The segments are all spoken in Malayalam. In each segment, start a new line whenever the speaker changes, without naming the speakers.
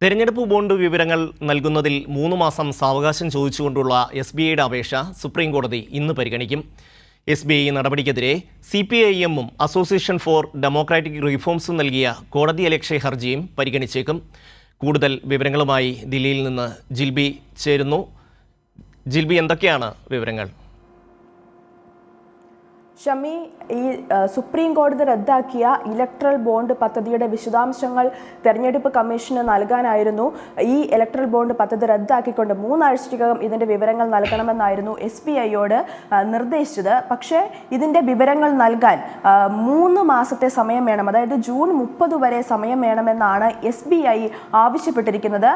തെരഞ്ഞെടുപ്പ് ബോണ്ട് വിവരങ്ങൾ നൽകുന്നതിൽ 3 മാസം സാവകാശം ചോദിച്ചുകൊണ്ടുള്ള SBIയുടെ അപേക്ഷ സുപ്രീം കോടതി ഇന്ന് പരിഗണിക്കും. SBI നടപടിക്കെതിരെ CPIMും അസോസിയേഷൻ ഫോർ ഡെമോക്രാറ്റിക് റിഫോംസും നൽകിയ കോടതിയലക്ഷ്യ ഹർജിയും പരിഗണിച്ചേക്കും. കൂടുതൽ വിവരങ്ങളുമായി ദില്ലിയിൽ നിന്ന് ജിൽബി ചേരുന്നു. ജിൽബി, എന്തൊക്കെയാണ് വിവരങ്ങൾ?
ഷമി, ഈ സുപ്രീം കോടതി റദ്ദാക്കിയ ഇലക്ട്രൽ ബോണ്ട് പദ്ധതിയുടെ വിശദാംശങ്ങൾ തെരഞ്ഞെടുപ്പ് കമ്മീഷന് നൽകാനായിരുന്നു. ഈ ഇലക്ട്രൽ ബോണ്ട് പദ്ധതി റദ്ദാക്കിക്കൊണ്ട് 3 ആഴ്ചയ്ക്കകം ഇതിൻ്റെ വിവരങ്ങൾ നൽകണമെന്നായിരുന്നു SBIയോട് നിർദ്ദേശിച്ചത്. പക്ഷേ ഇതിൻ്റെ വിവരങ്ങൾ നൽകാൻ 3 മാസത്തെ സമയം വേണം, അതായത് ജൂൺ 30 വരെ സമയം വേണമെന്നാണ് SBI ആവശ്യപ്പെട്ടിരിക്കുന്നത്.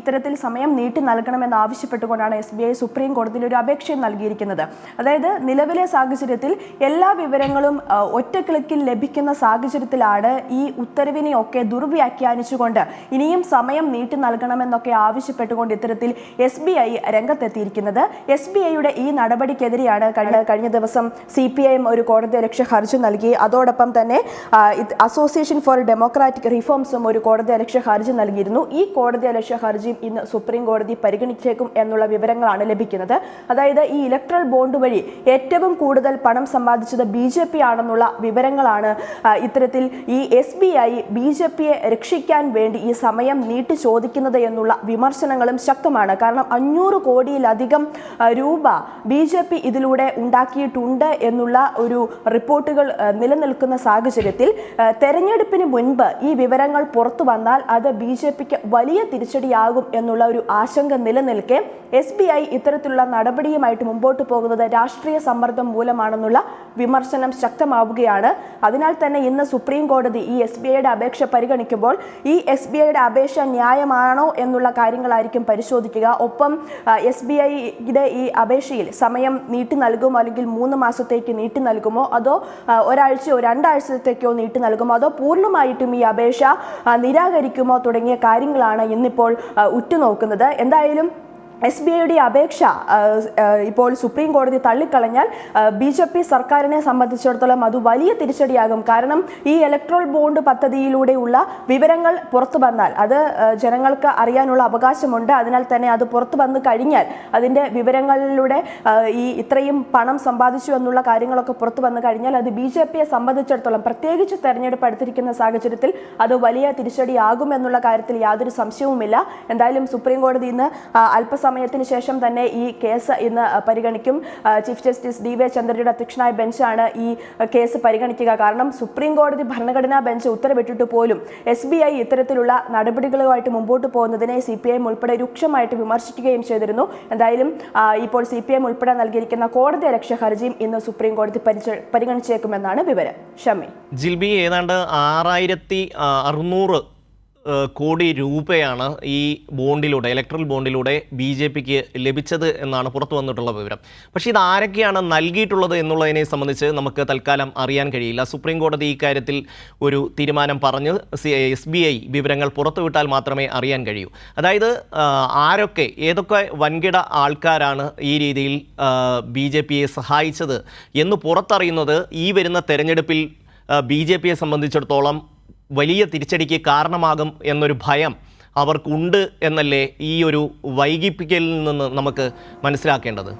ഇത്തരത്തിൽ സമയം നീട്ടി നൽകണമെന്ന് ആവശ്യപ്പെട്ടുകൊണ്ടാണ് SBI സുപ്രീം കോടതിയിൽ ഒരു അപേക്ഷ നൽകിയിരിക്കുന്നത്. അതായത് നിലവിലെ സാഹചര്യത്തിൽ എല്ലാ വിവരങ്ങളും ഒറ്റ ക്ലിക്കിൽ ലഭിക്കുന്ന സാഹചര്യത്തിലാണ് ഈ ഉത്തരവിനെയൊക്കെ ദുർവ്യാഖ്യാനിച്ചുകൊണ്ട് ഇനിയും സമയം നീട്ടി നൽകണമെന്നൊക്കെ ആവശ്യപ്പെട്ടുകൊണ്ട് ഇത്തരത്തിൽ SBI രംഗത്തെത്തിയിരിക്കുന്നത്. SBIയുടെ ഈ നടപടിക്കെതിരെയാണ് കഴിഞ്ഞ ദിവസം CPIM ഒരു കോടതിയലക്ഷ്യ ഹർജി നൽകി. അതോടൊപ്പം തന്നെ അസോസിയേഷൻ ഫോർ ഡെമോക്രാറ്റിക് റിഫോംസും ഒരു കോടതിയലക്ഷ്യ ഹർജി നൽകിയിരുന്നു. ഈ കോടതിയലക്ഷ്യ ഹർജിയും ഇന്ന് സുപ്രീം കോടതി പരിഗണിച്ചേക്കും എന്നുള്ള വിവരങ്ങളാണ് ലഭിക്കുന്നത്. അതായത് ഈ ഇലക്ട്രൽ ബോണ്ട് വഴി ഏറ്റവും കൂടുതൽ പണം സമ്പാദിച്ചത് BJP ആണെന്നുള്ള വിവരങ്ങളാണ് ഇത്തരത്തിൽ ഈ SBI BJPയെ രക്ഷിക്കാൻ വേണ്ടി ഈ സമയം നീട്ടി ചോദിക്കുന്നത് എന്നുള്ള വിമർശനങ്ങളും ശക്തമാണ്. കാരണം 500 കോടിയിലധികം രൂപ BJP ഇതിലൂടെ ഉണ്ടാക്കിയിട്ടുണ്ട് എന്നുള്ള ഒരു റിപ്പോർട്ടുകൾ നിലനിൽക്കുന്ന സാഹചര്യത്തിൽ തെരഞ്ഞെടുപ്പിന് മുൻപ് ഈ വിവരങ്ങൾ പുറത്തു വന്നാൽ അത് BJPക്ക് വലിയ തിരിച്ചടിയാകും എന്നുള്ള ഒരു ആശങ്ക നിലനിൽക്കെ SBI ഇത്തരത്തിലുള്ള നടപടിയുമായിട്ട് മുമ്പോട്ട് പോകുന്നത് രാഷ്ട്രീയ സമ്മർദ്ദം മൂലമാണെന്നുള്ള വിമർശനം ശക്തമാവുകയാണ്. അതിനാൽ തന്നെ ഇന്ന് സുപ്രീം കോടതി ഈ SBIയുടെ അപേക്ഷ പരിഗണിക്കുമ്പോൾ ഈ SBIയുടെ അപേക്ഷ ന്യായമാണോ എന്നുള്ള കാര്യങ്ങളായിരിക്കും പരിശോധിക്കുക. ഒപ്പം SBIയുടെ ഈ അപേക്ഷയിൽ സമയം നീട്ടി നൽകുമോ, അല്ലെങ്കിൽ 3 മാസത്തേക്ക് നീട്ടി നൽകുമോ, അതോ ഒരാഴ്ചയോ 2 ആഴ്ചത്തേക്കോ നീട്ടി നൽകുമോ, അതോ പൂർണ്ണമായിട്ടും ഈ അപേക്ഷ നിരാകരിക്കുമോ തുടങ്ങിയ കാര്യങ്ങളാണ് ഇന്നിപ്പോൾ ഉറ്റുനോക്കുന്നത്. എന്തായാലും SBIയുടെ അപേക്ഷ ഇപ്പോൾ സുപ്രീം കോടതി തള്ളിക്കളഞ്ഞാൽ BJP സർക്കാരിനെ സംബന്ധിച്ചിടത്തോളം അത് വലിയ തിരിച്ചടിയാകും. കാരണം ഈ ഇലക്ട്രൽ ബോണ്ട് പദ്ധതിയിലൂടെയുള്ള വിവരങ്ങൾ പുറത്തു വന്നാൽ അത് ജനങ്ങൾക്ക് അറിയാനുള്ള അവകാശമുണ്ട്. അതിനാൽ തന്നെ അത് പുറത്തു വന്നു കഴിഞ്ഞാൽ അതിൻ്റെ വിവരങ്ങളിലൂടെ ഈ ഇത്രയും പണം സമ്പാദിച്ചു എന്നുള്ള കാര്യങ്ങളൊക്കെ പുറത്തു വന്നു കഴിഞ്ഞാൽ അത് BJPയെ സംബന്ധിച്ചിടത്തോളം, പ്രത്യേകിച്ച് തെരഞ്ഞെടുപ്പ് അടുത്തിരിക്കുന്ന സാഹചര്യത്തിൽ അത് വലിയ തിരിച്ചടിയാകും എന്നുള്ള കാര്യത്തിൽ യാതൊരു സംശയവുമില്ല. എന്തായാലും സുപ്രീം കോടതി ഇന്ന് സമയത്തിന് ശേഷം തന്നെ ഈ കേസ് ഇന്ന് പരിഗണിക്കും. ചീഫ് ജസ്റ്റിസ് DY ചന്ദ്രയുടെ അധ്യക്ഷനായ ബെഞ്ചാണ് ഈ കേസ് പരിഗണിക്കുക. കാരണം സുപ്രീം കോടതി ഭരണഘടനാ ബെഞ്ച് ഉത്തരവിട്ടിട്ട് പോലും SBI ഇത്തരത്തിലുള്ള നടപടികളുമായിട്ട് മുമ്പോട്ട് പോകുന്നതിനെ CPIM ഉൾപ്പെടെ രൂക്ഷമായിട്ട് വിമർശിക്കുകയും ചെയ്തിരുന്നു. എന്തായാലും ഇപ്പോൾ CPIM ഉൾപ്പെടെ നൽകിയിരിക്കുന്ന കോടതിയലക്ഷ്യ ഹർജിയും ഇന്ന് സുപ്രീം കോടതി പരിഗണിച്ചേക്കുമെന്നാണ് വിവരം. ഷമി,
ജിൽബി, ഏതാണ്ട് 6600 കോടി രൂപയാണ് ഈ ബോണ്ടിലൂടെ, ഇലക്ട്രൽ ബോണ്ടിലൂടെ BJPക്ക് ലഭിച്ചത് എന്നാണ് പുറത്തു വന്നിട്ടുള്ള വിവരം. പക്ഷേ ഇത് ആരൊക്കെയാണ് നൽകിയിട്ടുള്ളത് എന്നുള്ളതിനെ സംബന്ധിച്ച് നമുക്ക് തൽക്കാലം അറിയാൻ കഴിയില്ല. സുപ്രീം കോടതി ഇക്കാര്യത്തിൽ ഒരു തീരുമാനം പറഞ്ഞ് SBI വിവരങ്ങൾ പുറത്തുവിട്ടാൽ മാത്രമേ അറിയാൻ കഴിയൂ. അതായത് ആരൊക്കെ, ഏതൊക്കെ വൻകിട ആൾക്കാരാണ് ഈ രീതിയിൽ BJPയെ സഹായിച്ചത് എന്ന് പുറത്തറിയുന്നത് ഈ വരുന്ന തെരഞ്ഞെടുപ്പിൽ BJPയെ സംബന്ധിച്ചിടത്തോളം വലിയ തിരിച്ചടിക്ക് കാരണമാകും എന്നൊരു ഭയം അവർക്കുണ്ട് എന്നല്ലേ ഈ ഒരു വൈകിപ്പിക്കലിൽ നിന്ന് നമുക്ക് മനസ്സിലാക്കേണ്ടത്?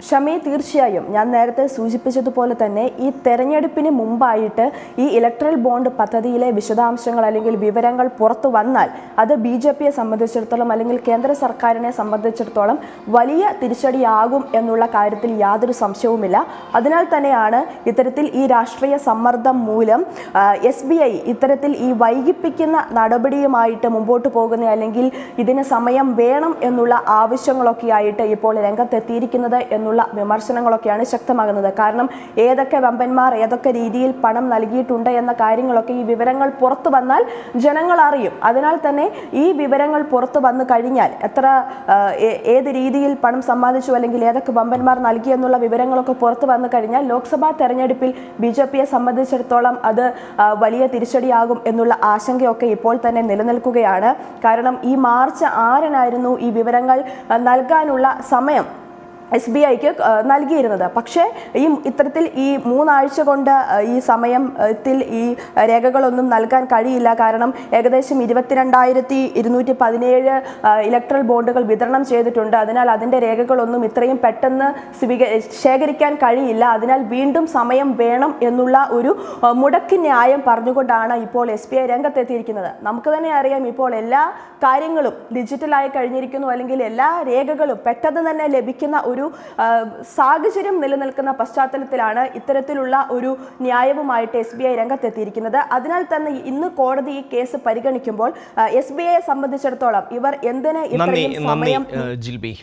ഷമി, തീർച്ചയായും ഞാൻ നേരത്തെ സൂചിപ്പിച്ചതുപോലെ തന്നെ ഈ തെരഞ്ഞെടുപ്പിന് മുമ്പായിട്ട് ഈ ഇലക്ട്രൽ ബോണ്ട് പദ്ധതിയിലെ വിശദാംശങ്ങൾ അല്ലെങ്കിൽ വിവരങ്ങൾ പുറത്തു വന്നാൽ അത് BJPയെ സംബന്ധിച്ചിടത്തോളം അല്ലെങ്കിൽ കേന്ദ്ര സർക്കാരിനെ സംബന്ധിച്ചിടത്തോളം വലിയ തിരിച്ചടിയാകും എന്നുള്ള കാര്യത്തിൽ യാതൊരു സംശയവുമില്ല. അതിനാൽ തന്നെയാണ് ഇത്തരത്തിൽ ഈ രാഷ്ട്രീയ സമ്മർദ്ദം മൂലം SBI ഇത്തരത്തിൽ ഈ വൈകിപ്പിക്കുന്ന നടപടിയുമായിട്ട് മുമ്പോട്ട് പോകുന്ന, അല്ലെങ്കിൽ ഇതിന് സമയം വേണം എന്നുള്ള ആവശ്യങ്ങളൊക്കെ ആയിട്ട് ഇപ്പോൾ രംഗത്തെത്തിയിരിക്കുന്നത് എന്നുള്ള വിമർശനങ്ങളൊക്കെയാണ് ശക്തമാകുന്നത്. കാരണം ഏതൊക്കെ വമ്പന്മാർ ഏതൊക്കെ രീതിയിൽ പണം നൽകിയിട്ടുണ്ട് എന്ന കാര്യങ്ങളൊക്കെ ഈ വിവരങ്ങൾ പുറത്തു വന്നാൽ ജനങ്ങൾ അറിയും. അതിനാൽ തന്നെ ഈ വിവരങ്ങൾ പുറത്തു വന്നു കഴിഞ്ഞാൽ ഏത് രീതിയിൽ പണം സമ്പാദിച്ചു അല്ലെങ്കിൽ ഏതൊക്കെ വമ്പന്മാർ നൽകി എന്നുള്ള വിവരങ്ങളൊക്കെ പുറത്തു വന്നു കഴിഞ്ഞാൽ ലോക്സഭാ തെരഞ്ഞെടുപ്പിൽ BJPയെ സംബന്ധിച്ചിടത്തോളം അത് വലിയ തിരിച്ചടിയാകും എന്നുള്ള ആശങ്കയൊക്കെ ഇപ്പോൾ തന്നെ നിലനിൽക്കുകയാണ്. കാരണം ഈ മാർച്ച് 6-നായിരുന്നു ഈ വിവരങ്ങൾ നൽകാനുള്ള സമയം SBIക്ക് നൽകിയിരുന്നത്. പക്ഷേ ഇത്തരത്തിൽ ഈ 3 ആഴ്ച കൊണ്ട് ഈ സമയത്തിൽ ഈ രേഖകളൊന്നും നൽകാൻ കഴിയില്ല. കാരണം ഏകദേശം 22,217 ഇലക്ട്രൽ ബോണ്ടുകൾ വിതരണം ചെയ്തിട്ടുണ്ട്. അതിനാൽ അതിൻ്റെ രേഖകളൊന്നും ഇത്രയും പെട്ടെന്ന് ശേഖരിക്കാൻ കഴിയില്ല. അതിനാൽ വീണ്ടും സമയം വേണം എന്നുള്ള ഒരു മുടക്കി ന്യായം പറഞ്ഞുകൊണ്ടാണ് ഇപ്പോൾ SBI രംഗത്തെത്തിയിരിക്കുന്നത്. നമുക്ക് തന്നെ അറിയാം, ഇപ്പോൾ എല്ലാ കാര്യങ്ങളും ഡിജിറ്റലായി കഴിഞ്ഞിരിക്കുന്നു, അല്ലെങ്കിൽ എല്ലാ രേഖകളും പെട്ടെന്ന് തന്നെ ലഭിക്കുന്ന ഒരു സാഹചര്യം നിലനിൽക്കുന്ന പശ്ചാത്തലത്തിലാണ് ഇത്തരത്തിലുള്ള ഒരു ന്യായവുമായിട്ട് SBI രംഗത്തെത്തിയിരിക്കുന്നത്. അതിനാൽ തന്നെ ഇന്ന് കോടതി ഈ കേസ് പരിഗണിക്കുമ്പോൾ SBIയെ സംബന്ധിച്ചിടത്തോളം ഇവർ എന്തിന് ഇത്രയും സമയം
ജിൽബി